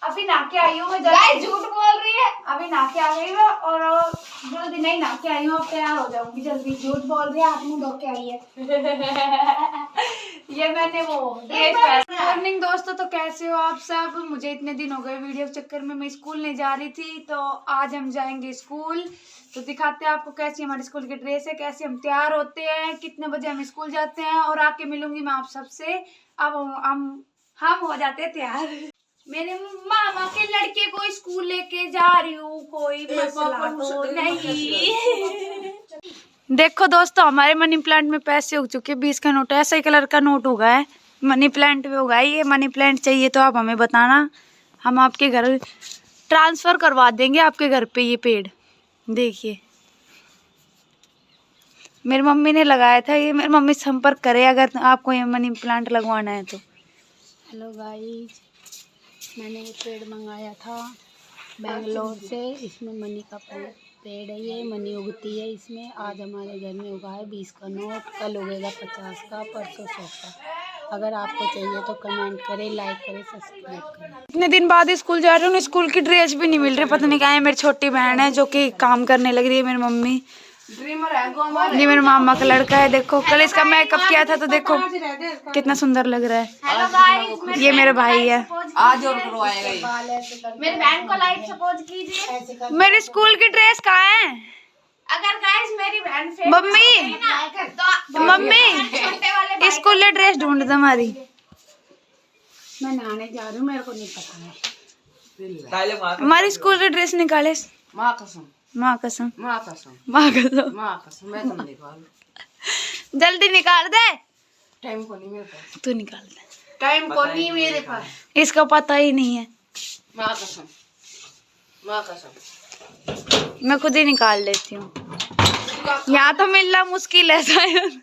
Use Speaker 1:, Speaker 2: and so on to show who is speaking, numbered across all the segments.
Speaker 1: अभी नहा के आई हूँ मैं। गाइस झूठ बोल रही है। अभी नहा के आ गई हूँ और जल्दी नहीं नहा के आई हूँ, अब तैयार हो जाऊंगी जल्दी। झूठ बोल रही है, हाथ मुंह धो के आई है। ये मैंने वो मॉर्निंग दोस्तों, तो कैसे हो आप सब? मुझे इतने दिन हो गए वीडियो के चक्कर में मैं स्कूल नहीं जा रही थी, तो आज हम जाएंगे स्कूल। तो दिखाते हैं आपको कैसी हमारी स्कूल की ड्रेस है, कैसे हम तैयार होते हैं, कितने बजे हम स्कूल जाते हैं, और आके मिलूंगी मैं आप सबसे। अब हम हो जाते हैं तैयार। मेरे मामा के लड़के को स्कूल लेके जा रही हूँ, कोई मसला तो नहीं। देखो दोस्तों, हमारे मनी प्लांट में पैसे उग चुके हैं। 20 का नोट है, ऐसा कलर का नोट होगा है, मनी प्लांट में होगा। ये मनी प्लांट चाहिए तो आप हमें बताना, हम आपके घर ट्रांसफर करवा देंगे, आपके घर पे ये पेड़। देखिए मेरी मम्मी ने लगाया था ये, मेरी मम्मी संपर्क करे अगर आपको ये मनी प्लांट लगवाना है तो। हेलो गाइस, मैंने ये पेड़ मंगाया था बेंगलोर से। इसमें मनी का पेड़ है, ये मनी उगती है इसमें। आज हमारे घर में उगा है 20 का नोट, कल उगेगा 50 का, परसों 100 का। अगर आपको चाहिए तो कमेंट करें, लाइक करें, सब्सक्राइब करें। इतने दिन बाद स्कूल जा रही हूँ, स्कूल की ड्रेस भी नहीं मिल रही, पता नहीं क्या है। मेरी छोटी बहन है जो कि काम करने लग रही है, मेरी मम्मी। ये मेरे मामा का लड़का है, देखो कल इसका मेकअप किया था तो देखो कितना सुंदर लग रहा है। हेलो गाइस, ये मेरा भाई है।
Speaker 2: आज और करवाएगा
Speaker 1: मेरी बहन को लाइक सपोर्ट कीजिए। मेरी स्कूल की ड्रेस कहाँ है? अगर गाइस मेरी बहन मम्मी स्कूल की ड्रेस ढूंढ दो हमारी। मैं नहाने जा रही हूँ, मेरे को नहीं पता है। हमारी स्कूल की ड्रेस निकाले।
Speaker 2: माँ कसम,
Speaker 1: माँ कसम,
Speaker 2: माँ कसम,
Speaker 1: माँ कसम,
Speaker 2: माँ कसम, मैं तुम निकाल।
Speaker 1: जल्दी निकाल दे।
Speaker 2: टाइम को नहीं मेरे पास,
Speaker 1: तू निकाल दे।
Speaker 2: टाइम को नहीं मेरे पास,
Speaker 1: इसका पता ही नहीं है।
Speaker 2: माँ कसम, माँ कसम,
Speaker 1: मैं खुद ही निकाल लेती हूँ। यहाँ तो मिलना मुश्किल है शायद।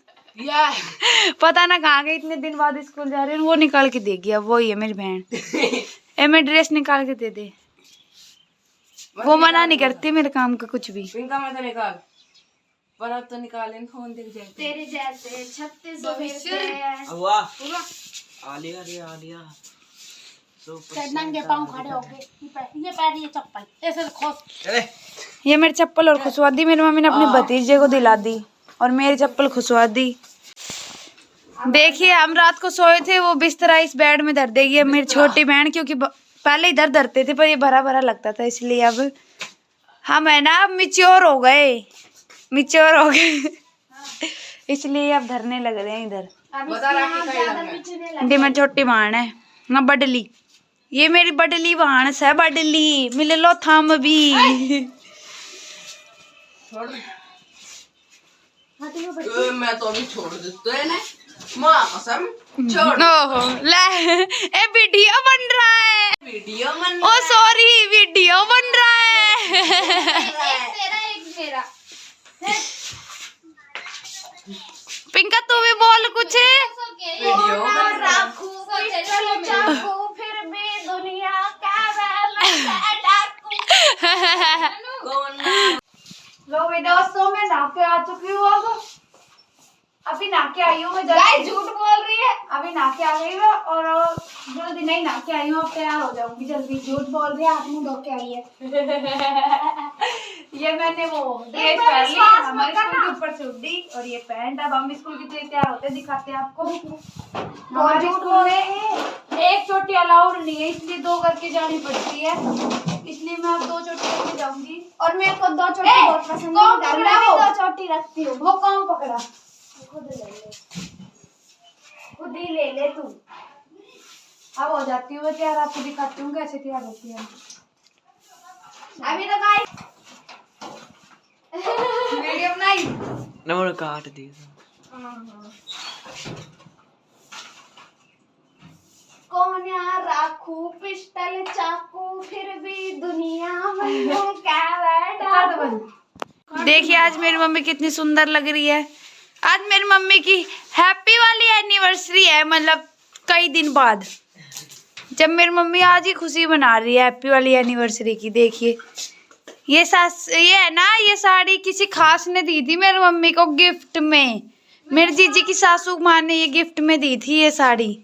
Speaker 1: पता ना कहाँ गई, इतने दिन बाद स्कूल जा रही हूँ। वो निकाल के देगी, अब वही है मेरी बहन। ए मैं ड्रेस निकाल के दे दे। वो मना नहीं करती मेरे काम का कुछ भी।
Speaker 2: पिंका मत निकाल, पर अब तो निकाले, फोन देख जाए
Speaker 1: तेरे जैसे 36
Speaker 2: आलिया रे आलिया।
Speaker 1: नंगे पाँव खड़े होके ये पैर ये चप्पल ऐसे खोस। ये मेरी चप्पल और खुशवा दी मेरी मम्मी ने, अपने भतीजे को दिला दी और मेरी चप्पल खुशवा दी। देखिए हम रात को सोए थे, वो बिस्तरा इस बेड में धर देगी मेरी छोटी बहन, क्योंकि पहले इधर धरते थे पर ये भरा भरा लगता था, इसलिए अब हम है ना मिच्योर हो गए, इसलिए अब धरने लग रहे हैं इधर। मेरी छोटी बहन है ना बडली, ये मेरी बडली बहन है, बडली मिल लो थम भी।
Speaker 2: मैं तो अभी छोड़ देते हैं ना, माँ कसम छोड़।
Speaker 1: ओहो ले, ए वीडियो बन रहा है,
Speaker 2: वीडियो बन
Speaker 1: ओ सॉरी वीडियो बन रहा है। पिंका तू भी बोल कुछ।
Speaker 2: वीडियो बन रहा है।
Speaker 1: फिर भी दुनिया का लो भाई दोस्तों, मैं नहा के आ चुकी हूँ। अब अभी नहा के आई हूँ मैं। गाइस झूठ बोल रही है। अभी नहा के आ गई हूँ और जल्दी नहीं नहा के आई हूँ, अब तैयार हो जाऊंगी जल्दी। झूठ बोल रही है, हाथ मुंह धो के आई है। ये मैंने वो ड्रेस पहन ली, हमारे स्कूल के ऊपर से हुडी और ये पैंट। अब हम स्कूल की तरह तैयार होते दिखाते हैं आपको। हमारे स्कूल में एक चोटी अलाउड नहीं है, इसलिए 2 करके जानी पड़ती है, इसलिए मैं अब 2 चोटी करके जाऊंगी। और मेरे को 2 चोटी बहुत पसंद है, मैं भी 2 चोटी रखती हूँ। वो कौन पकड़ा? खुद ही ले ले तू। अब हो जाती हूँ तैयार, आपको दिखाती हूँ कैसे तैयार होती है। अभी तो गाइस वीडियो बनाई
Speaker 2: नंबर काट दी।
Speaker 1: कौन यार राखू पिस्टल चाकू, फिर भी दुनिया में क्या बैठा। देखिए आज मेरी मम्मी कितनी सुंदर लग रही है। आज मेरी मम्मी की हैप्पी वाली एनिवर्सरी है, मतलब कई दिन बाद। जब मेरी मम्मी आज ही खुशी मना रही है हैप्पी वाली एनिवर्सरी की। देखिए ये है ना, ये साड़ी किसी खास ने दी थी मेरी मम्मी को गिफ्ट में। मेरी जीजी की सासू माँ ने ये गिफ्ट में दी थी ये साड़ी।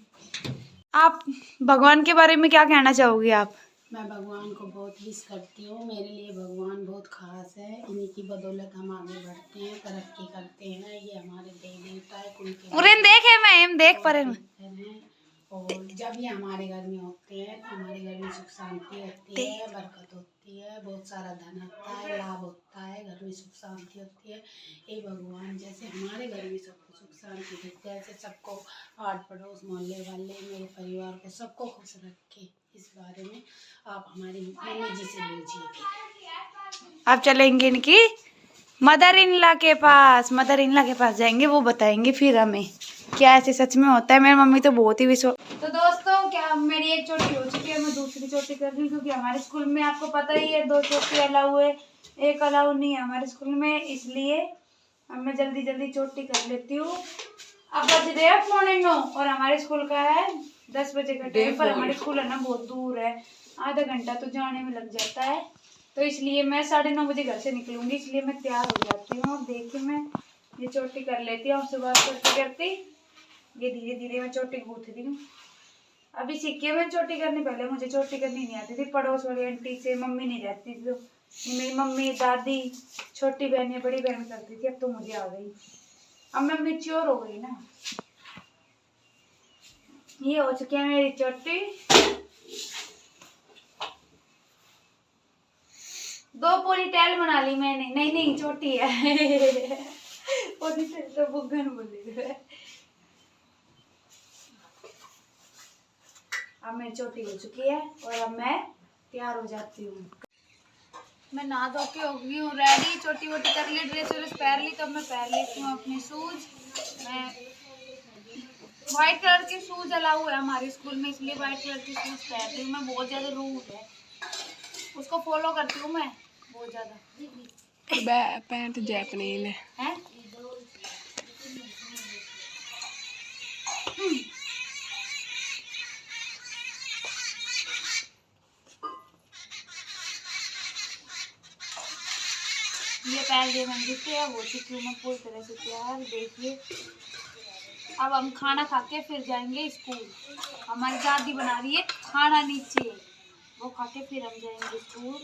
Speaker 1: आप भगवान के बारे में क्या कहना चाहोगे आप?
Speaker 3: मैं भगवान को बहुत मिस करती हूँ। मेरे लिए भगवान बहुत ख़ास है। इन्हीं की बदौलत हम आगे बढ़ते हैं, तरक्की करते हैं। ये हमारे देवी देवता है, उनके
Speaker 1: देखे मैं देख पा रहे
Speaker 3: हैं। और जब ये हमारे घर में होते हैं तो हमारे घर में सुख शांति होती है, बरकत होती है, बहुत सारा धन होता है, लाभ होता है, घर में सुख शांति होती है। ये भगवान जैसे हमारे घर में सबको सुख शांति देते हैं, ऐसे सबको आस पड़ोस मोहल्ले वाले मेरे परिवार को सबको खुश रखे। इस बारे में आप हमारी मम्मी जी से पूछिए।
Speaker 1: अब चलेंगे इनकी मदर इन लॉ के पास। मदर इन लॉ के पास जाएंगे, वो बताएंगे फिर हमें क्या ऐसे सच में होता है। मेरी मम्मी तो बहुत ही विश्वास। तो दोस्तों क्या मेरी एक चोटी हो चुकी है, मैं दूसरी चोटी कर रही हूँ क्योंकि हमारे स्कूल में आपको पता ही है 2 चोटी अलाउ है, एक अलाउ नहीं है हमारे स्कूल में, इसलिए अब मैं जल्दी जल्दी चोटी कर लेती हूँ। अब बज रहे हैं 8:45 और हमारे स्कूल का है 10 बजे का टाइम, पर हमारे स्कूल है ना बहुत दूर है, आधा घंटा तो जाने में लग जाता है, तो इसलिए मैं 9:30 बजे घर से निकलूंगी, इसलिए मैं तैयार हो जाती हूँ। अब देखिए मैं ये चोटी कर लेती हूँ, आपसे बात करते करते ये धीरे धीरे मैं चोटी गूंथ रही हूँ। अभी सीखी है मैं चोटी करनी, पहले मुझे चोटी करनी नहीं आती थी, पड़ोस वाली आंटी से, मम्मी नहीं रहती थी तो मेरी मम्मी दादी छोटी बहन या बड़ी बहन करती थी, अब तो मुझे आ गई, अब मैं मैच्योर हो गई ना। ये हो चुकी है मेरी चोटी, 2 पूरी टैल बना ली मैंने, नहीं नहीं चोटी है तो बुगन बोले। अब मेरी चोटी हो चुकी है और अब मैं तैयार हो जाती हूँ। मैं नहा धो के हो गई हूँ रेडी, चोटी वोटी कर ली, ड्रेस व्रेस पहन ली, तो मैं पहन लेती हूँ अपने शूज। मैं व्हाइट कलर के शूज अलाउ है हमारे स्कूल में, इसलिए व्हाइट कलर के शूज पहनती हूँ मैं, बहुत ज़्यादा रूल है उसको फॉलो करती हूँ मैं बहुत ज़्यादा।
Speaker 2: पैंट जैपनीज
Speaker 1: है ये पहन लिए मैंने तैयार हो चुकी हूँ मैं पूरी तरह से तैयार। देखिए अब हम खाना खा के फिर जाएंगे स्कूल, हमारी दादी बना रही है खाना नीचे, वो खा के फिर हम जाएंगे स्कूल।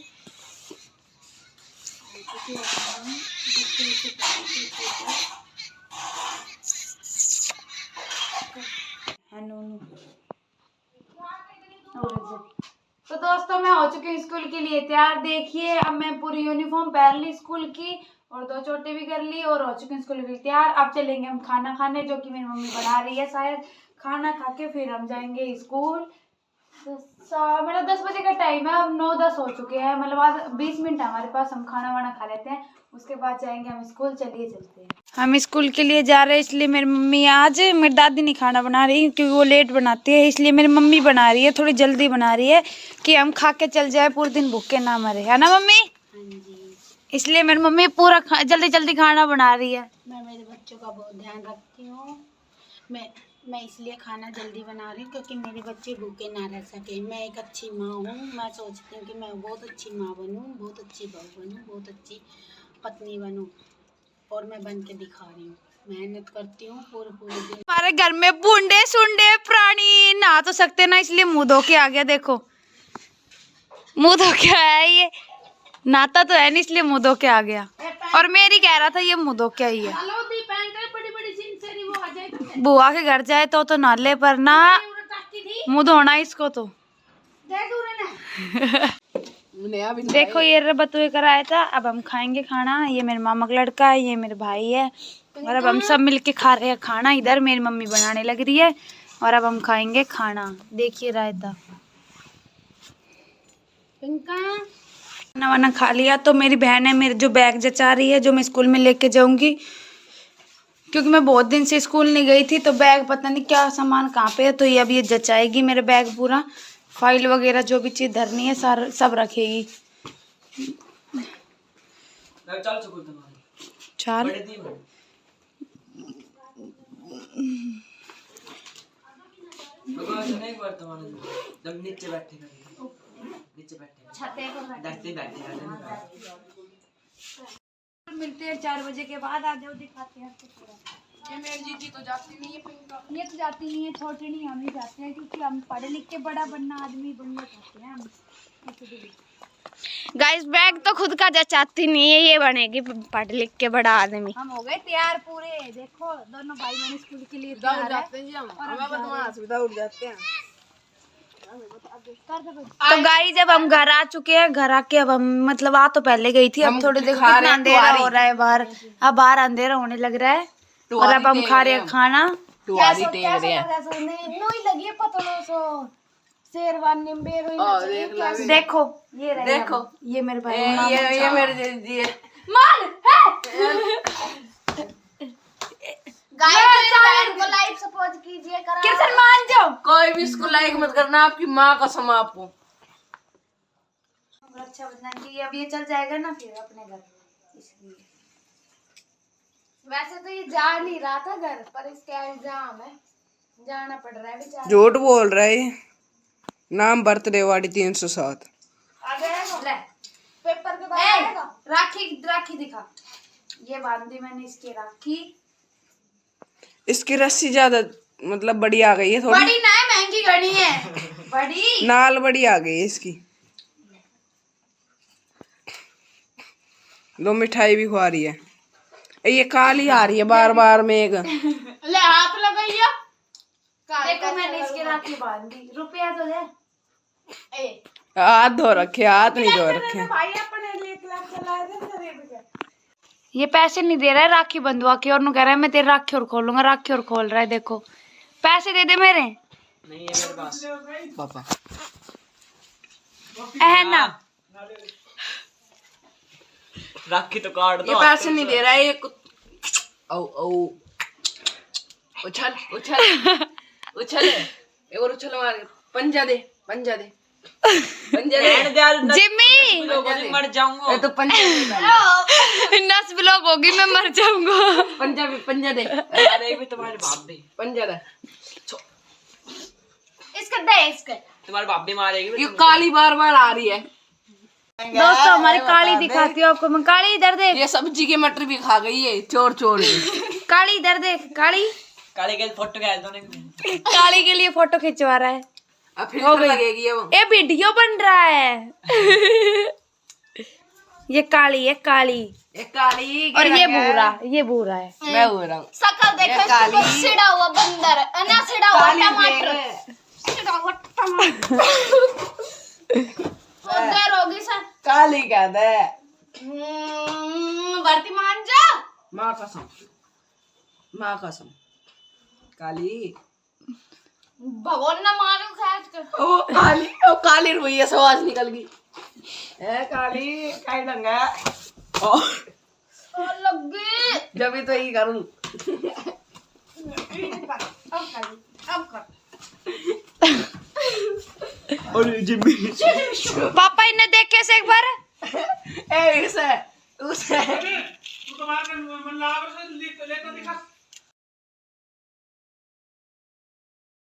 Speaker 1: तो दोस्तों मैं हो चुकी हूँ स्कूल के लिए तैयार। देखिए अब मैं पूरी यूनिफॉर्म पहन ली स्कूल की और 2 चोटी भी कर ली और हो चुकी हूँ स्कूल के लिए तैयार। अब चलेंगे हम खाना खाने, जो कि मेरी मम्मी बना रही है शायद, खाना खा के फिर हम जाएंगे स्कूल। तो मेरा 10 बजे का टाइम है, अब 9:10 हो चुके हैं, मतलब आज 20 मिनट हमारे पास, हम खाना वाना खा लेते हैं उसके बाद जाएंगे हम स्कूल। चलिए चलते हैं, हम स्कूल के लिए जा रहे हैं, इसलिए मेरी मम्मी आज, मेरी दादी नहीं खाना बना रही क्योंकि वो लेट बनाती है, इसलिए मेरी मम्मी बना रही है, थोड़ी जल्दी बना रही है कि हम खा के चल जाए, पूरे दिन भूखे ना मरे, है ना मम्मी? इसलिए मेरी मम्मी पूरा जल्दी जल्दी खाना बना रही है।
Speaker 3: मैं मेरे बच्चों का बहुत ध्यान रखती हूँ। मैं इसलिए खाना जल्दी बना रही हूँ क्योंकि मेरे बच्चे भूखे ना रह सके। मैं एक अच्छी माँ हूँ, मैं सोचती हूँ कि मैं बहुत अच्छी माँ बनूँ, बहुत अच्छी बहू बनूँ, बहुत अच्छी पत्नी बनूँ, और मैं बन के दिखा रही हूँ। मेहनत करती हूँ पूरे दिन।
Speaker 1: हमारे घर में बूढ़े सुंडे प्राणी नहा तो सकते ना, इसलिए मुंह धो के आ गया, देखो मुंह धो के आया, ये नहाता तो है नहीं इसलिए मुंह धो के आ गया, और मेरी कह रहा था ये मुंह धो के आई है। बुआ के घर जाए तो नाले पर ना मुंह धोना इसको तो देखो ये बतुए कराया था। अब हम खाएंगे खाना, ये मेरे मामा का लड़का है, ये मेरे भाई है, और अब हम सब मिलके खा रहे हैं खाना। इधर मेरी मम्मी बनाने लग रही है और अब हम खाएंगे खाना। देखिए रायता, खाना वाना खा लिया। तो मेरी बहन है मेरे जो बैग जचा रही है, जो मैं स्कूल में लेके जाऊंगी, क्योंकि मैं बहुत दिन से स्कूल नहीं गई थी, तो बैग पता नहीं क्या सामान कहाँ पे है, तो ये अब ये जचाएगी मेरे बैग पूरा, फाइल वगैरह जो भी चीज धरनी है सारा सब रखेगी। चल मिलते हैं 4 बजे के बाद, आ जाओ दिखाते हैं आपको पूरा।
Speaker 2: ये मेरी जीजी तो जाती नहीं है पिंका।
Speaker 1: ये तो जाती नहीं है, छोटे नहीं, हम ही जाते हैं क्योंकि हम पढ़े लिख के बड़ा बनना आदमी बनना चाहते हैं हम।
Speaker 4: गाइस बैग तो खुद का चाहती नहीं है, ये बनेगी पढ़ लिख के बड़ा आदमी।
Speaker 1: हम हो गए तैयार पूरे, देखो दोनों भाई बहन स्कूल के लिए
Speaker 2: दौड़
Speaker 1: तैयार है।
Speaker 2: जाते हैं जी हम, हमें बदमाश भी दौड़ जाते हैं।
Speaker 4: तो गाइस जब हम घर आ चुके हैं, घर आके अब हम मतलब आ तो पहले गई थी, अब
Speaker 2: हम
Speaker 4: थोड़ी देर
Speaker 2: खा रहे
Speaker 4: कितना
Speaker 2: हैं
Speaker 4: अंधेरा
Speaker 2: तुम्हारी।
Speaker 4: हो रहा है बाहर, अब बाहर अंधेरा होने लग रहा है और अब हम खा रहे हैं खाना।
Speaker 2: तुम्हारी टेक रहे हैं।
Speaker 1: लगी है पतलो सो शेरवानी में बेरो
Speaker 2: देख लो,
Speaker 4: देखो ये रहे
Speaker 2: देखो।
Speaker 4: हम, ये मेरे भाई
Speaker 2: ये मेरे जीजी है।
Speaker 1: मान गाइस को लाइक सपोर्ट कीजिए करा
Speaker 4: किशन मान जाओ।
Speaker 2: कोई भी इसको लाइक मत करना, आपकी माँ कसम आपको।
Speaker 4: रक्षाबंधन की अब ये चल जाएगा ना फिर अपने घर, इसलिए
Speaker 1: वैसे तो ये जा नहीं रहा था घर पर, इसका एग्जाम है, जाना पड़ रहा है बेचारा।
Speaker 2: झूठ बोल रहे हैं। नाम बर्थडे वाली 307।
Speaker 1: आ जाएगा ले पेपर के बाद आएगा।
Speaker 4: राखी दिखा, ये बांधी मैंने इसकी राखी।
Speaker 2: इसकी रस्सी ज्यादा मतलब बड़ी आ गई है थोड़ी।
Speaker 4: बड़ी ना है, महंगी घड़ी है बड़ी।
Speaker 2: नाल बड़ी आ गई है इसकी। लो मिठाई भी खुआ रही है। ये काली आ रही है बार बार में एक।
Speaker 1: ले हाथ लगाइया।
Speaker 4: देखो मैंने इसकी राखी बांधी, रुपया तो दे।
Speaker 2: हाथ धो रखे, हाथ नहीं धो रखे।
Speaker 1: भाई अपने लिए क्लास चला दे तेरे बगैर।
Speaker 4: ये पैसे नहीं दे रहा है राखी बंधवा के, और कह रहा है मैं तेरी राखी और खोलूंगा, राखी और खोल रहा है। देखो पैसे दे दे मेरे।
Speaker 2: नहीं है मेरे पास पापा।
Speaker 4: है ना,
Speaker 5: राखी तो काट दो।
Speaker 2: ये पैसे नहीं दे रहा है ये। ओ उछल उछल उछल, एक और उछल मार। पंजा दे पंजा दे पंजा दे।
Speaker 4: जिम्मी
Speaker 5: मर जाऊंगा।
Speaker 2: ये तो पंजा दे।
Speaker 4: नस ब्लॉक होगी, मैं मर जाऊंगा।
Speaker 2: पंजा दे।
Speaker 5: अरे भी तुम्हारे बाप भी,
Speaker 2: पंजा दे।
Speaker 1: इसका दे इसका।
Speaker 5: तुम्हारे बाप भी मारेगी।
Speaker 2: ये काली बार बार आ रही है।
Speaker 4: दोस्तों हमारी काली दिखाती हूँ आपको मैं। काली इधर देख,
Speaker 2: ये सब्जी के मटर भी खा गई है चोर चोर के।
Speaker 4: काली इधर देख, काली
Speaker 5: काले के फोटो क्या है?
Speaker 4: काली के लिए फोटो खिंचवा रहा है।
Speaker 2: अब फिर लगेगी ये वो।
Speaker 4: ये वीडियो बन रहा है। ये काली है काली,
Speaker 2: ये काली
Speaker 4: और ये भूरा, ये भूरा है।
Speaker 2: मैं हो रहा हूँ।
Speaker 1: शकल देखो इसको, सिड़ा हुआ बंदर ना, सिड़ा हुआ टमाटर, सिड़ा हुआ टमाटर। और देर होगी सर।
Speaker 2: काली कहता है।
Speaker 1: भर्ती मान जा।
Speaker 2: माँ कसम, माँ कसम। काली
Speaker 1: भगवान ना मारू खैर कर।
Speaker 2: ओ काली रुई है, आवाज निकल गई। ए काली काय डंगा। ओ
Speaker 1: लगी
Speaker 2: जब भी तो यही करूँ।
Speaker 1: अब कर।
Speaker 5: और जिम्मी
Speaker 4: पापा इन्हें देखे से एक बार।
Speaker 2: ए उसे
Speaker 5: तू तो मार कर मन लावर से लेकर दिखा।